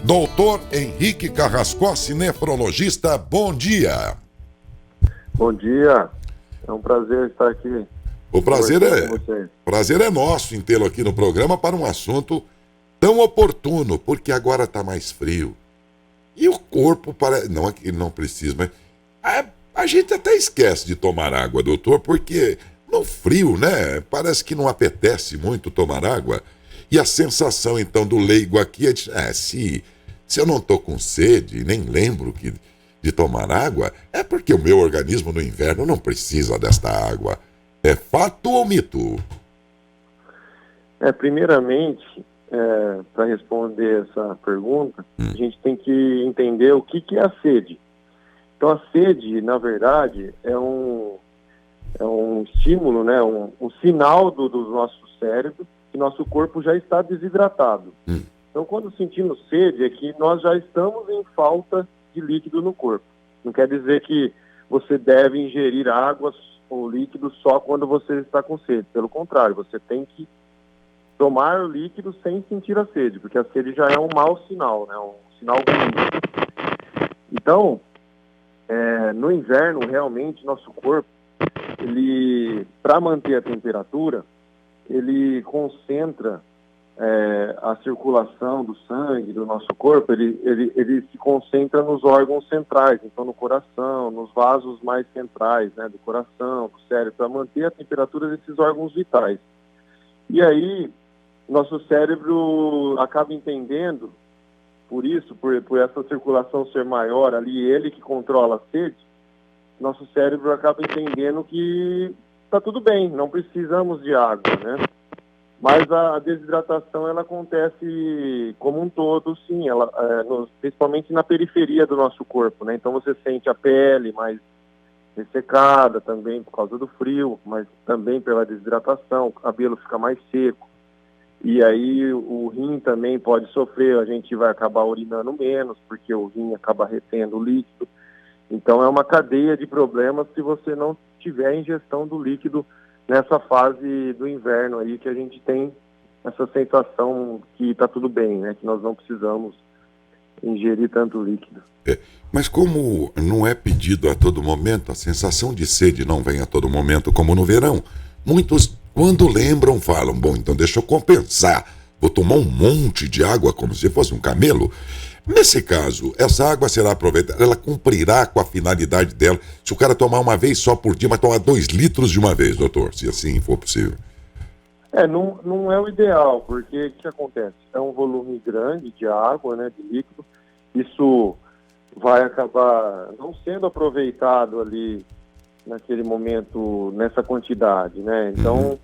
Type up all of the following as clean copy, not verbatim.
Doutor Henrique Carrascossi, nefrologista, bom dia. Bom dia, é um prazer estar aqui. O prazer é nosso em tê-lo aqui no programa para um assunto tão oportuno, porque agora está mais frio. E o corpo parece... Não é que não precisa, mas... A gente até esquece de tomar água, doutor, porque no frio, né? Parece que não apetece muito tomar água. E a sensação, então, do leigo aqui é de... se eu não tô com sede, nem lembro de tomar água, é porque o meu organismo no inverno não precisa desta água. É fato ou mito? Primeiramente, para responder essa pergunta, a gente tem que entender o que é a sede. Então, a sede, na verdade, é um estímulo, né, um sinal do nosso cérebro que nosso corpo já está desidratado. Então, quando sentimos sede, é que nós já estamos em falta de líquido no corpo. Não quer dizer que você deve ingerir água ou líquido só quando você está com sede. Pelo contrário, você tem que tomar o líquido sem sentir a sede, porque a sede já é um mau sinal, né? Um sinal ruim. Então, no inverno, realmente, nosso corpo, para manter a temperatura, ele concentra a circulação do sangue do nosso corpo, ele se concentra nos órgãos centrais, então no coração, nos vasos mais centrais, né, do coração, do cérebro, para manter a temperatura desses órgãos vitais. E aí, nosso cérebro acaba entendendo, por isso, por essa circulação ser maior ali, ele que controla a sede, nosso cérebro acaba entendendo que está tudo bem, não precisamos de água, né? Mas a desidratação, ela acontece como um todo, sim, principalmente na periferia do nosso corpo, né? Então você sente a pele mais ressecada também por causa do frio, mas também pela desidratação, o cabelo fica mais seco. E aí o rim também pode sofrer, a gente vai acabar urinando menos, porque o rim acaba retendo o líquido. Então é uma cadeia de problemas se você não tiver ingestão do líquido nessa fase do inverno aí, que a gente tem essa sensação que está tudo bem, né? Que nós não precisamos ingerir tanto líquido. Mas como não é pedido a todo momento, a sensação de sede não vem a todo momento, como no verão, muitos, quando lembram, falam, bom, então deixa eu compensar, vou tomar um monte de água como se fosse um camelo. Nesse caso, essa água será aproveitada, ela cumprirá com a finalidade dela. Se o cara tomar uma vez só por dia, mas tomar 2 litros de uma vez, doutor, se assim for possível. Não é o ideal, porque o que acontece? É um volume grande de água, né, de líquido, isso vai acabar não sendo aproveitado ali naquele momento, nessa quantidade, né? Então,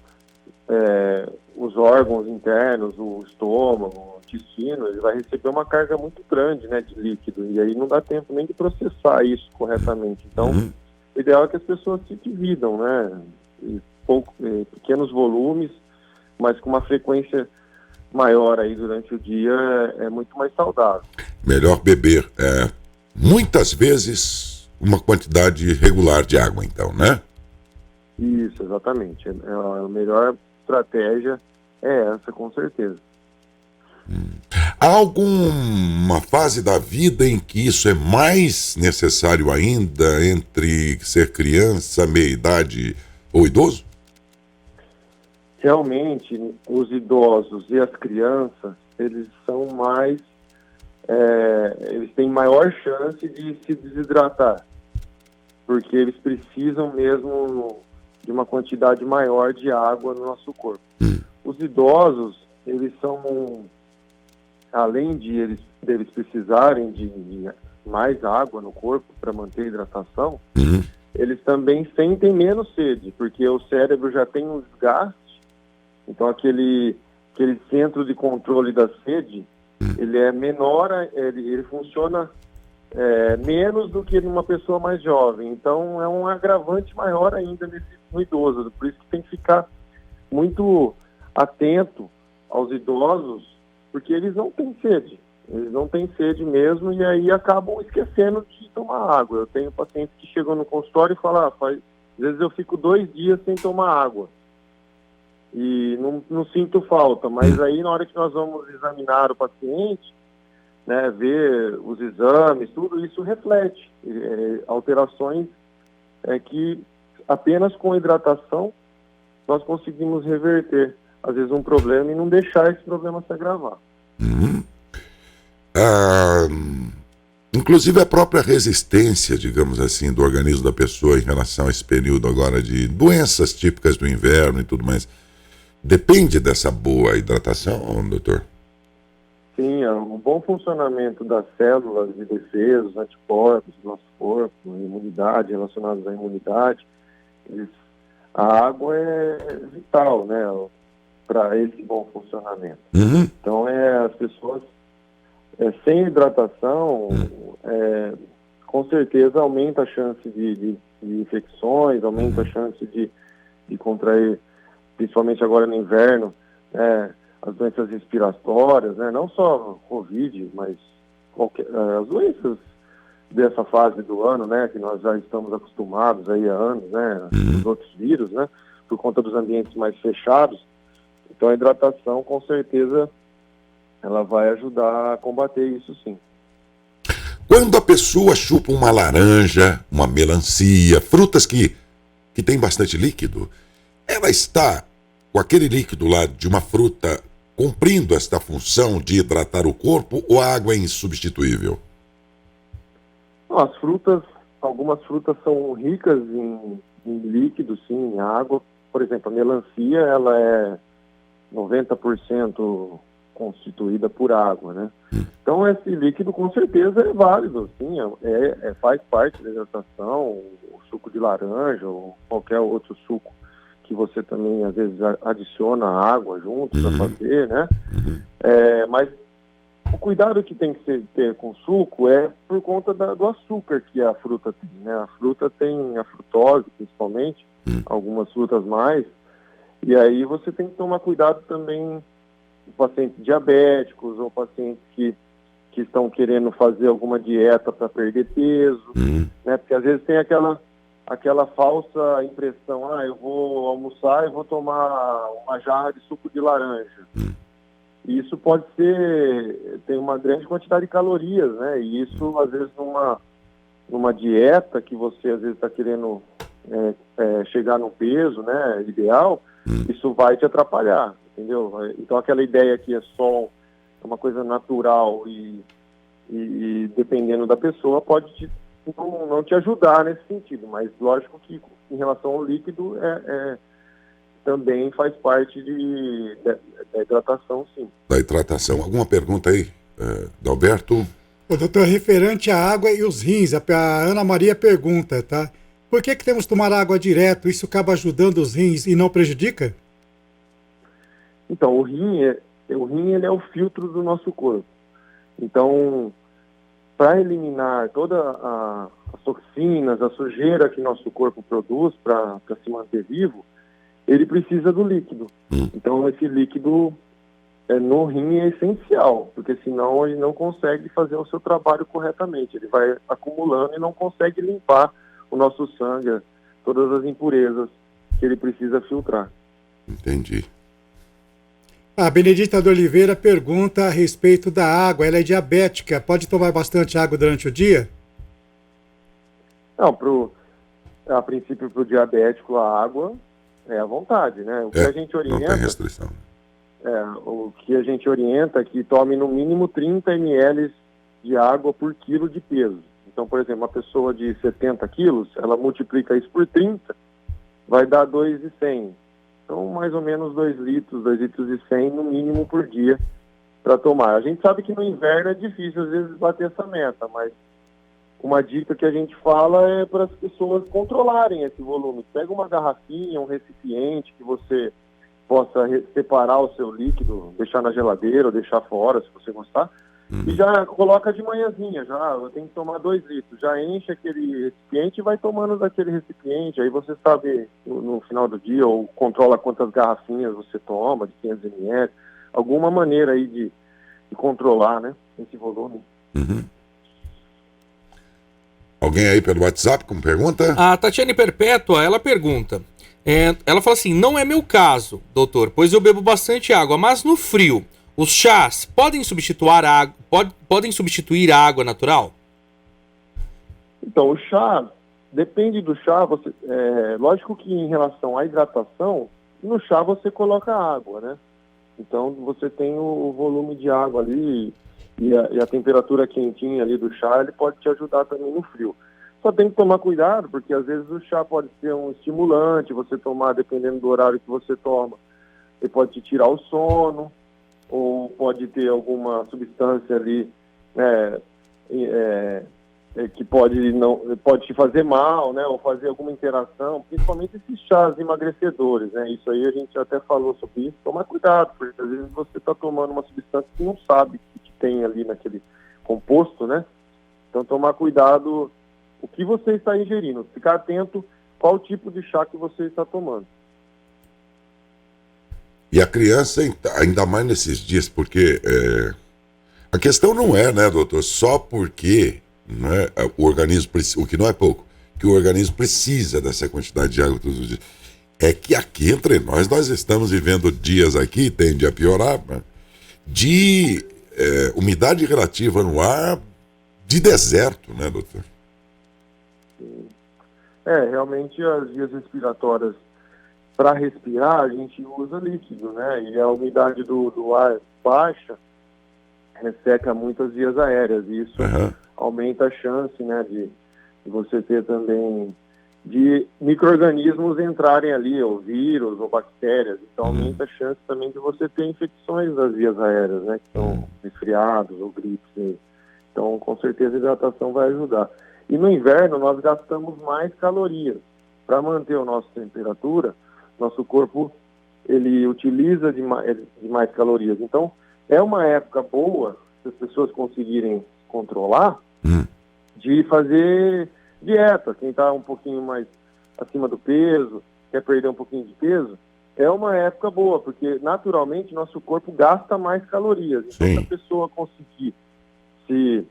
os órgãos internos, o estômago, o intestino, ele vai receber uma carga muito grande, né, de líquido, e aí não dá tempo nem de processar isso corretamente. Então, o ideal é que as pessoas se dividam, né, em pequenos volumes, mas com uma frequência maior aí durante o dia, é muito mais saudável. Melhor beber muitas vezes uma quantidade regular de água, então, né? Isso, exatamente. A melhor estratégia é essa, com certeza. Há alguma fase da vida em que isso é mais necessário ainda, entre ser criança, meia-idade ou idoso? Realmente, os idosos e as crianças, eles são mais... eles têm maior chance de se desidratar, porque eles precisam mesmo de uma quantidade maior de água no nosso corpo. Os idosos, eles são... além deles precisarem de mais água no corpo para manter a hidratação, eles também sentem menos sede, porque o cérebro já tem um desgaste, então aquele centro de controle da sede, ele é menor, ele funciona menos do que numa pessoa mais jovem, então é um agravante maior ainda no idoso, por isso que tem que ficar muito atento aos idosos, porque eles não têm sede mesmo, e aí acabam esquecendo de tomar água. Eu tenho pacientes que chegam no consultório e falam, às vezes eu fico 2 dias sem tomar água, e não sinto falta, mas aí na hora que nós vamos examinar o paciente, né, ver os exames, tudo isso reflete alterações que apenas com hidratação nós conseguimos reverter, às vezes, um problema e não deixar esse problema se agravar. Inclusive a própria resistência, digamos assim, do organismo da pessoa em relação a esse período agora de doenças típicas do inverno e tudo mais, depende dessa boa hidratação, doutor? Sim, o bom funcionamento das células de defesa, os anticorpos do nosso corpo, a imunidade, relacionados à imunidade, a água é vital, né, para esse bom funcionamento. Então, as pessoas sem hidratação, com certeza aumenta a chance de infecções, aumenta a chance de contrair, principalmente agora no inverno, as doenças respiratórias, né? Não só Covid, mas as doenças dessa fase do ano, né? Que nós já estamos acostumados aí há anos, né? Os outros vírus, né? Por conta dos ambientes mais fechados. Então a hidratação, com certeza, ela vai ajudar a combater isso, sim. Quando a pessoa chupa uma laranja, uma melancia, frutas que têm bastante líquido, ela está com aquele líquido lá de uma fruta cumprindo esta função de hidratar o corpo, ou a água é insubstituível? Não, algumas frutas são ricas em líquido, sim, em água. Por exemplo, a melancia, ela é 90% constituída por água, né? Então esse líquido com certeza é válido, sim, faz parte da hidratação, o suco de laranja ou qualquer outro suco que você também às vezes adiciona água junto para fazer, né? Mas o cuidado que tem que ter com o suco é por conta do açúcar que a fruta tem, né? A fruta tem a frutose, principalmente, algumas frutas mais, e aí você tem que tomar cuidado também com pacientes diabéticos ou pacientes que estão querendo fazer alguma dieta para perder peso, né? Porque às vezes tem aquela falsa impressão, eu vou almoçar e vou tomar uma jarra de suco de laranja. E isso pode tem uma grande quantidade de calorias, né? E isso, às vezes, numa dieta que você, às vezes, está querendo chegar no peso, né, ideal, isso vai te atrapalhar, entendeu? Então, aquela ideia que é só uma coisa natural e dependendo da pessoa, pode não te ajudar nesse sentido, mas lógico que em relação ao líquido também faz parte da hidratação, sim. Da hidratação. Alguma pergunta aí, Dalberto? Doutor, referente à água e os rins, a Ana Maria pergunta, tá? Por que temos que tomar água direto? Isso acaba ajudando os rins e não prejudica? Então, o rim ele é o filtro do nosso corpo. Então, para eliminar todas as toxinas, a sujeira que nosso corpo produz para se manter vivo, ele precisa do líquido. Então, esse líquido no rim é essencial, porque senão ele não consegue fazer o seu trabalho corretamente. Ele vai acumulando e não consegue limpar o nosso sangue, todas as impurezas que ele precisa filtrar. Entendi. A Benedita de Oliveira pergunta a respeito da água. Ela é diabética. Pode tomar bastante água durante o dia? Não, a princípio, para o diabético, a água é à vontade, né? O que a gente orienta... Não tem restrição. O que a gente orienta é que tome no mínimo 30 ml de água por quilo de peso. Então, por exemplo, uma pessoa de 70 quilos, ela multiplica isso por 30, vai dar 2,100. Então, mais ou menos 2 litros e 100 no mínimo por dia para tomar. A gente sabe que no inverno é difícil, às vezes, bater essa meta, mas uma dica que a gente fala é para as pessoas controlarem esse volume. Pega uma garrafinha, um recipiente que você possa separar o seu líquido, deixar na geladeira ou deixar fora, se você gostar, e já coloca de manhãzinha, eu tenho que tomar 2 litros, já enche aquele recipiente e vai tomando daquele recipiente, aí você sabe no final do dia, ou controla quantas garrafinhas você toma, de 500 ml, alguma maneira aí de controlar, né, esse volume. Alguém aí pelo WhatsApp com pergunta? A Tatiane Perpétua, ela pergunta, ela fala assim, não é meu caso, doutor, pois eu bebo bastante água, mas no frio, Os chás podem substituir a água natural? Então, o chá, depende do chá, lógico que em relação à hidratação, no chá você coloca água, né? Então, você tem o volume de água ali e a temperatura quentinha ali do chá, ele pode te ajudar também no frio. Só tem que tomar cuidado, porque às vezes o chá pode ser um estimulante, você tomar dependendo do horário que você toma. Ele pode te tirar o sono, ou pode ter alguma substância ali que pode te fazer mal, né? Ou fazer alguma interação, principalmente esses chás emagrecedores, né? Isso aí a gente até falou sobre isso. Tomar cuidado, porque às vezes você está tomando uma substância que não sabe que tem ali naquele composto, né? Então tomar cuidado o que você está ingerindo, ficar atento qual tipo de chá que você está tomando. E a criança, ainda mais nesses dias, porque a questão não é, né, doutor, só porque, né, o organismo precisa, o que não é pouco, que o organismo precisa dessa quantidade de água todos os dias. É que aqui entre nós estamos vivendo dias aqui, tende a piorar, né, de umidade relativa no ar de deserto, né, doutor? Realmente as vias respiratórias, para respirar, a gente usa líquido, né? E a umidade do ar baixa resseca muitas vias aéreas. E isso aumenta a chance, né, de você ter também de micro-organismos entrarem ali, ou vírus, ou bactérias. Então aumenta a chance também de você ter infecções das vias aéreas, né? Que são resfriados ou gripes. Então, com certeza, a hidratação vai ajudar. E no inverno, nós gastamos mais calorias. Para manter a nossa temperatura, nosso corpo, ele utiliza de mais calorias. Então, é uma época boa, se as pessoas conseguirem controlar, de fazer dieta. Quem está um pouquinho mais acima do peso, quer perder um pouquinho de peso, é uma época boa, porque naturalmente nosso corpo gasta mais calorias. Então, se a pessoa conseguir se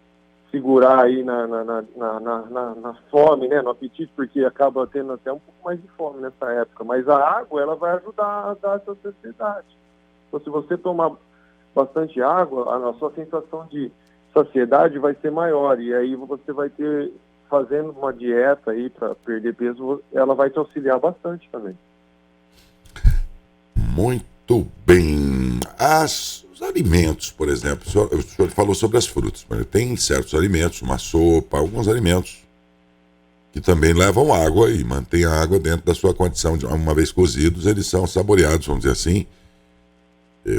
segurar aí na fome, né, no apetite, porque acaba tendo até um pouco mais de fome nessa época, mas a água, ela vai ajudar a dar essa saciedade. Então, se você tomar bastante água, a sua sensação de saciedade vai ser maior, e aí você vai ter, fazendo uma dieta aí para perder peso, ela vai te auxiliar bastante também. Muito bem. Os alimentos, por exemplo, o senhor falou sobre as frutas, mas tem certos alimentos, uma sopa, alguns alimentos que também levam água e mantêm a água dentro da sua condição. Uma vez cozidos, eles são saboreados, vamos dizer assim,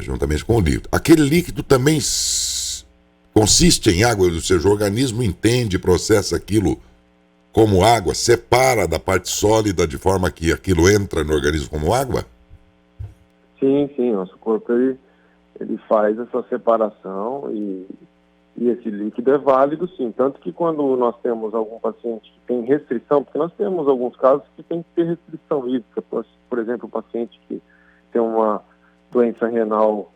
juntamente com o líquido. Aquele líquido também consiste em água, ou seja, o organismo entende, processa aquilo como água, separa da parte sólida de forma que aquilo entra no organismo como água? Sim, nosso corpo ele faz essa separação e esse líquido é válido, sim. Tanto que quando nós temos algum paciente que tem restrição, porque nós temos alguns casos que tem que ter restrição hídrica, por exemplo, um paciente que tem uma doença renal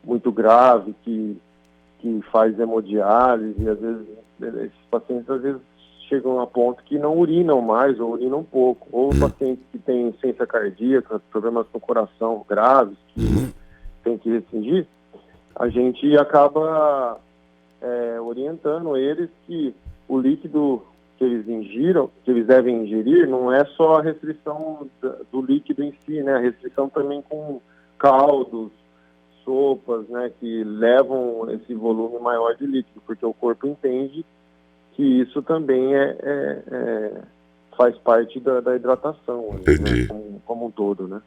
muito grave, que faz hemodiálise, e às vezes esses pacientes chegam a ponto que não urinam mais ou urinam pouco, ou pacientes que têm insuficiência cardíaca, problemas no coração graves, que tem que restringir, a gente acaba orientando eles que o líquido que eles devem ingerir, não é só a restrição do líquido em si, né? A restrição também com caldos, sopas, né? Que levam esse volume maior de líquido, porque o corpo entende que isso também faz parte da hidratação. Entendi. Né? Como um todo, né?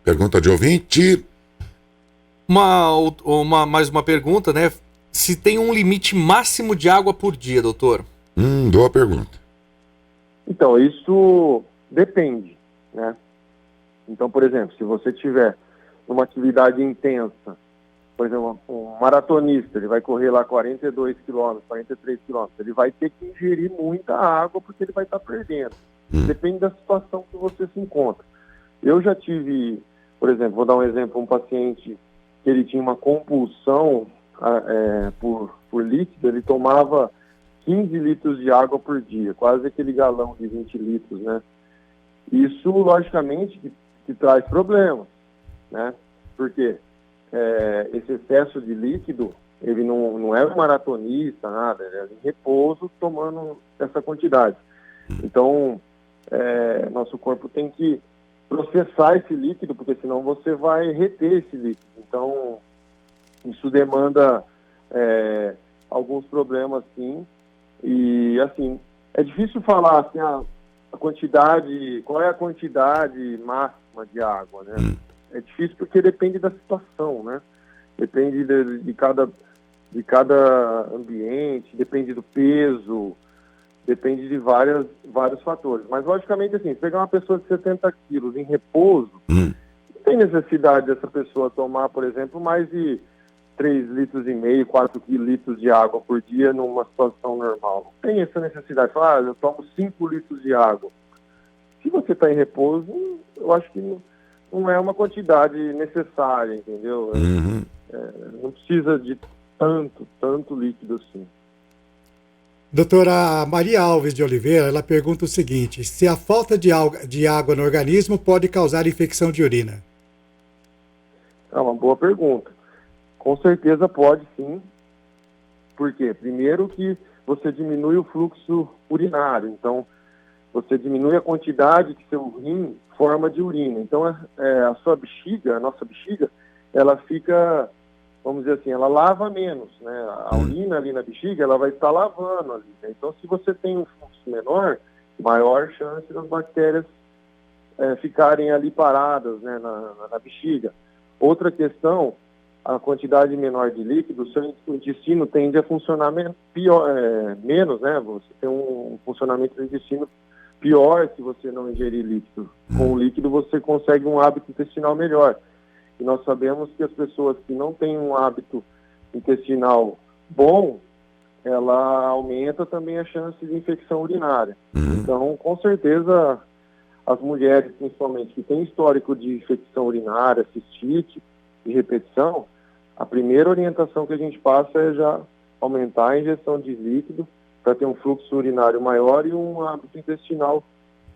Pergunta de ouvinte. Mais uma pergunta, né? Se tem um limite máximo de água por dia, doutor? Boa pergunta. Então, isso depende, né? Então, por exemplo, se você tiver uma atividade intensa, por exemplo, um maratonista, ele vai correr lá 42 quilômetros, 43 quilômetros, ele vai ter que ingerir muita água porque ele vai estar perdendo. Depende da situação que você se encontra. Eu já tive, por exemplo, vou dar um exemplo, um paciente que ele tinha uma compulsão por líquido, ele tomava 15 litros de água por dia, quase aquele galão de 20 litros, né? Isso, logicamente, que traz problemas, né? Porque esse excesso de líquido, ele não é um maratonista, nada, ele é em repouso tomando essa quantidade. Então, nosso corpo tem que processar esse líquido, porque senão você vai reter esse líquido. Então, isso demanda alguns problemas, sim. E, assim, é difícil falar, assim, a quantidade, qual é a quantidade máxima de água, né? É difícil porque depende da situação, né? Depende de cada ambiente, depende do peso, depende de vários fatores. Mas, logicamente, assim, se pegar uma pessoa de 70 quilos em repouso, não tem necessidade dessa pessoa tomar, por exemplo, mais de 3,5 litros, 4 litros de água por dia numa situação normal. Não tem essa necessidade. Falar, eu tomo 5 litros de água. Se você está em repouso, eu acho que não é uma quantidade necessária, entendeu? Não precisa de tanto líquido assim. Doutora Maria Alves de Oliveira, ela pergunta o seguinte: se a falta de água no organismo pode causar infecção de urina? É uma boa pergunta. Com certeza pode, sim. Por quê? Primeiro que você diminui o fluxo urinário, então você diminui a quantidade que seu rim forma de urina. Então a sua bexiga, a nossa bexiga, ela fica, vamos dizer assim, ela lava menos, né? A urina ali na bexiga, ela vai estar lavando ali, né? Então, se você tem um fluxo menor, maior chance das bactérias ficarem ali paradas, né, na bexiga. Outra questão, a quantidade menor de líquido, o seu intestino tende a funcionar menos, né? Você tem um funcionamento do intestino pior se você não ingerir líquido. Com o líquido você consegue um hábito intestinal melhor. E nós sabemos que as pessoas que não têm um hábito intestinal bom, ela aumenta também a chance de infecção urinária. Então, com certeza, as mulheres, principalmente, que têm histórico de infecção urinária, cistite, de repetição, a primeira orientação que a gente passa é já aumentar a injeção de líquido para ter um fluxo urinário maior e um hábito intestinal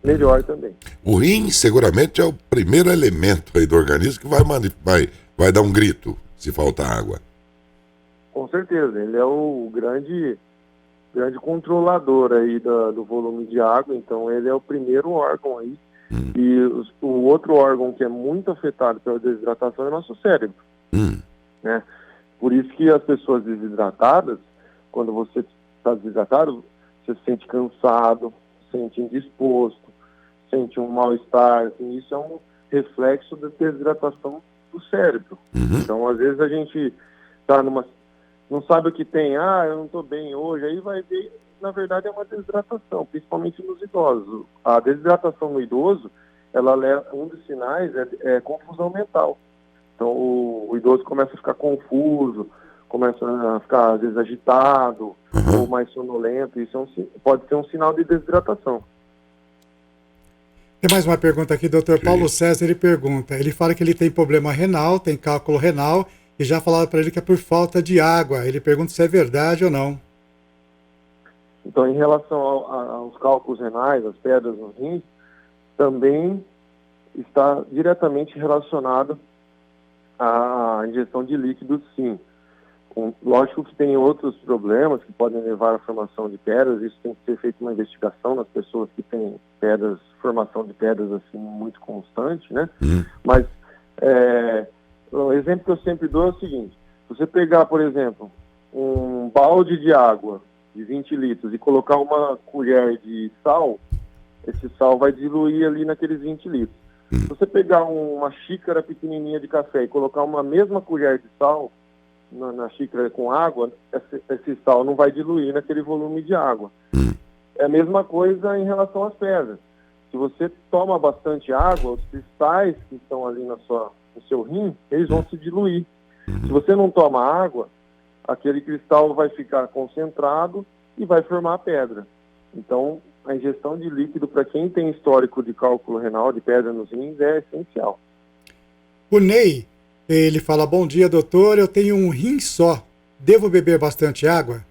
melhor também. O rim seguramente é o primeiro elemento aí do organismo que vai dar um grito se faltar água. Com certeza, ele é o grande controlador aí do volume de água, então ele é o primeiro órgão aí. E o outro órgão que é muito afetado pela desidratação é o nosso cérebro. Né? Por isso que as pessoas desidratadas, quando você está desidratado, você se sente cansado, se sente indisposto, sente um mal-estar, assim, isso é um reflexo da desidratação do cérebro. Então, às vezes a gente está não sabe o que tem, eu não estou bem hoje, aí vai ver, na verdade é uma desidratação, principalmente nos idosos. A desidratação no idoso, um dos sinais é confusão mental. Então, o idoso começa a ficar confuso, começa a ficar, às vezes, agitado, ou mais sonolento. Isso pode ser um sinal de desidratação. Tem mais uma pergunta aqui, doutor Paulo César, ele pergunta, ele fala que ele tem problema renal, tem cálculo renal, e já falaram para ele que é por falta de água. Ele pergunta se é verdade ou não. Então, em relação aos cálculos renais, as pedras nos rins, também está diretamente relacionado à injeção de líquido, sim. Lógico que tem outros problemas que podem levar à formação de pedras, isso tem que ser feita uma investigação nas pessoas que têm formação de pedras assim muito constante, né? Mas o exemplo que eu sempre dou é o seguinte: se você pegar, por exemplo, um balde de água de 20 litros e colocar uma colher de sal, esse sal vai diluir ali naqueles 20 litros. Se você pegar uma xícara pequenininha de café e colocar uma mesma colher de sal na xícara com água, esse sal não vai diluir naquele volume de água. É a mesma coisa em relação às pedras. Se você toma bastante água, os cristais que estão ali no seu rim, eles vão se diluir. Se você não toma água, aquele cristal vai ficar concentrado e vai formar pedra. Então, a ingestão de líquido para quem tem histórico de cálculo renal, de pedra nos rins, é essencial. O Ney, ele fala: bom dia, doutor, eu tenho um rim só, devo beber bastante água?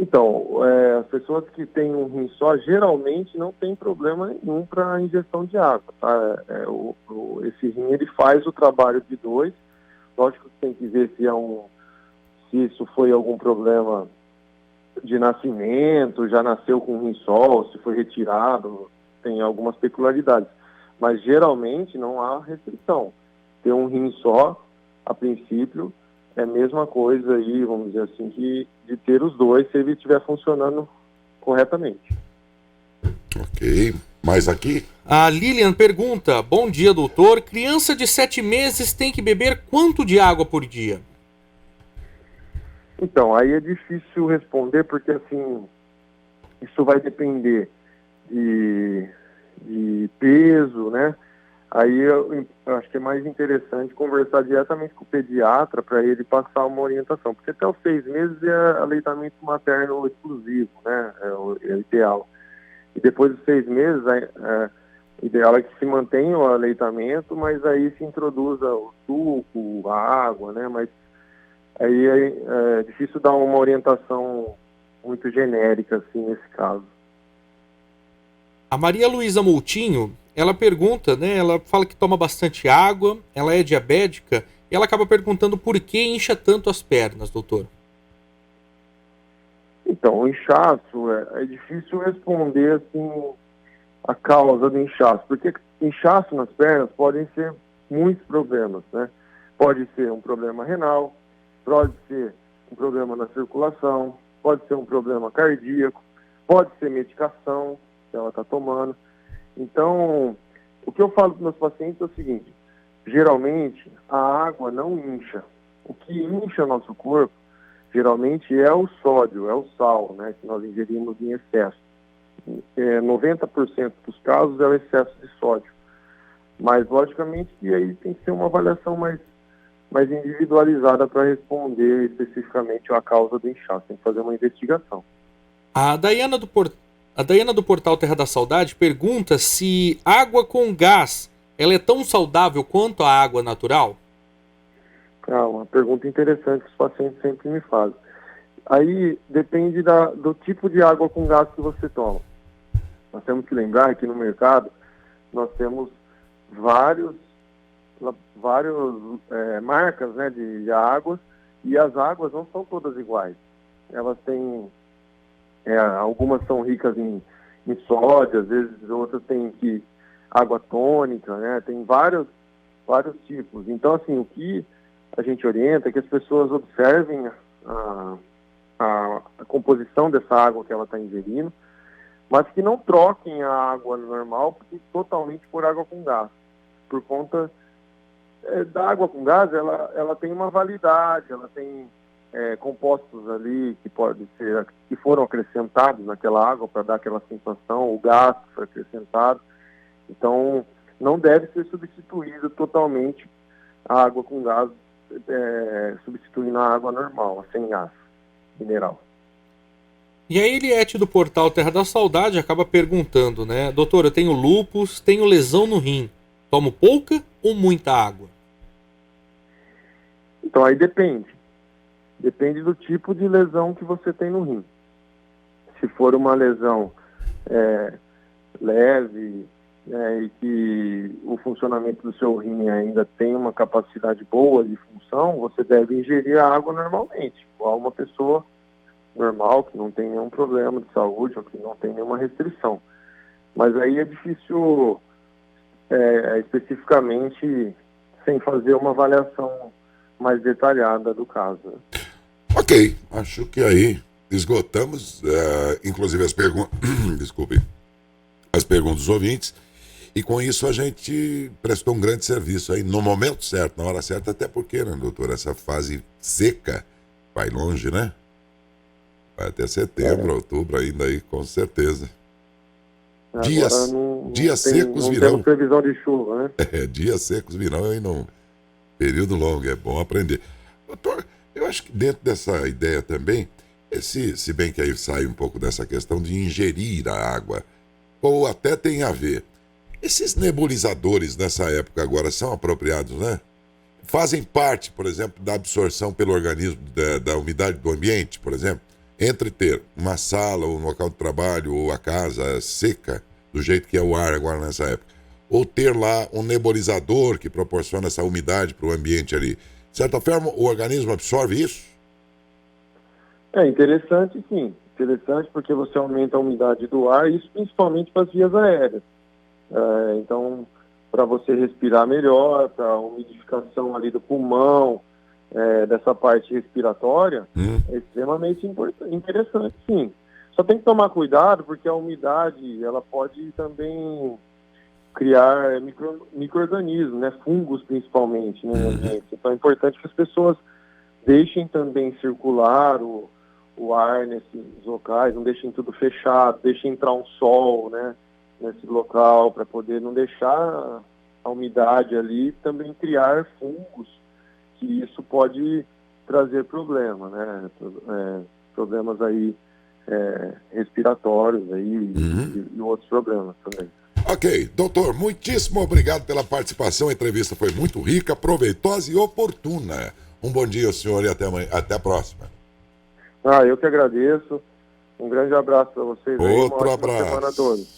Então, as pessoas que têm um rim só, geralmente não tem problema nenhum para ingestão de água, tá? Esse rim, ele faz o trabalho de dois. Lógico que tem que ver se isso foi algum problema de nascimento, já nasceu com um rim só, ou se foi retirado, tem algumas peculiaridades. Mas, geralmente, não há restrição. Ter um rim só, a princípio, é a mesma coisa aí, vamos dizer assim, de ter os dois, se ele estiver funcionando corretamente. Ok. Mais aqui? A Lilian pergunta: bom dia, doutor. Criança de 7 meses tem que beber quanto de água por dia? Então, aí é difícil responder, porque, assim, isso vai depender de peso, né? Aí eu acho que é mais interessante conversar diretamente com o pediatra para ele passar uma orientação, porque até os 6 meses é aleitamento materno exclusivo, né? É o ideal. E depois dos 6 meses, o ideal é que se mantenha o aleitamento, mas aí se introduza o suco, a água, né? Mas aí é difícil dar uma orientação muito genérica, assim, nesse caso. A Maria Luísa Moutinho, ela pergunta, né? Ela fala que toma bastante água, ela é diabética, e ela acaba perguntando por que incha tanto as pernas, doutor. Então, o inchaço, é difícil responder, assim, a causa do inchaço, porque inchaço nas pernas podem ser muitos problemas, né? Pode ser um problema renal, pode ser um problema na circulação, pode ser um problema cardíaco, pode ser medicação que ela está tomando. Então, o que eu falo para os meus pacientes é o seguinte: geralmente a água não incha. O que incha o nosso corpo, geralmente, é o sódio, é o sal, né, que nós ingerimos em excesso. 90% dos casos é o excesso de sódio. Mas, logicamente, que aí tem que ser uma avaliação mais individualizada para responder especificamente a causa do inchaço. Tem que fazer uma investigação. A Daiana do Portal Terra da Saudade pergunta se água com gás ela é tão saudável quanto a água natural? Uma pergunta interessante que os pacientes sempre me fazem. Aí depende do tipo de água com gás que você toma. Nós temos que lembrar que no mercado nós temos várias marcas, né, de águas, e as águas não são todas iguais. Elas têm, algumas são ricas em sódio, às vezes outras têm água tônica, né, tem vários tipos. Então, assim, o que a gente orienta é que as pessoas observem a composição dessa água que ela está ingerindo, mas que não troquem a água normal totalmente por água com gás. Por conta da água com gás, ela tem uma validade, ela tem compostos ali que foram acrescentados naquela água para dar aquela sensação, o gás que foi acrescentado. Então, não deve ser substituído totalmente a água com gás, substituindo a água normal, sem gás mineral. E a Eliette do Portal Terra da Saudade acaba perguntando, né? Doutor, eu tenho lúpus, tenho lesão no rim. Tomo pouca ou muita água? Então, aí depende. Depende do tipo de lesão que você tem no rim. Se for uma lesão leve, e que o funcionamento do seu rim ainda tem uma capacidade boa de função, você deve ingerir a água normalmente, igual uma pessoa normal, que não tem nenhum problema de saúde ou que não tem nenhuma restrição. Mas aí é difícil, especificamente, sem fazer uma avaliação mais detalhada do caso. Né? Ok, acho que aí esgotamos, inclusive as perguntas, desculpe, as perguntas dos ouvintes, e com isso a gente prestou um grande serviço aí, no momento certo, na hora certa, até porque, né, doutor, essa fase seca vai longe, né? Vai até setembro, outubro ainda aí, com certeza. Dias secos virão. Não temos previsão de chuva, né? Dias secos virão aí num período longo, é bom aprender. Doutor, eu acho que dentro dessa ideia também, se bem que aí sai um pouco dessa questão de ingerir a água, ou até tem a ver. Esses nebulizadores nessa época agora são apropriados, né? Fazem parte, por exemplo, da absorção pelo organismo da umidade do ambiente, por exemplo. entre ter uma sala, ou um local de trabalho, ou a casa seca, do jeito que é o ar agora nessa época, ou ter lá um nebulizador que proporciona essa umidade para o ambiente ali. De certa forma, o organismo absorve isso? É interessante, sim. Interessante porque você aumenta a umidade do ar, isso principalmente para as vias aéreas. Então, para você respirar melhor, para a umidificação ali do pulmão, dessa parte respiratória, é extremamente interessante, sim. Só tem que tomar cuidado porque a umidade, ela pode também criar micro-organismos, né? Fungos principalmente, né, no ambiente. Então é importante que as pessoas deixem também circular o ar nesses locais, não deixem tudo fechado, deixem entrar um sol, né, nesse local, para poder não deixar a umidade ali também criar fungos, que isso pode trazer problema, né, problemas aí respiratórios aí, e outros problemas também. Ok, doutor, muitíssimo obrigado pela participação. A entrevista foi muito rica, proveitosa e oportuna. Um bom dia ao senhor e até a próxima. Eu que agradeço. Um grande abraço para vocês. Outro aí, uma abraço. semana a todos.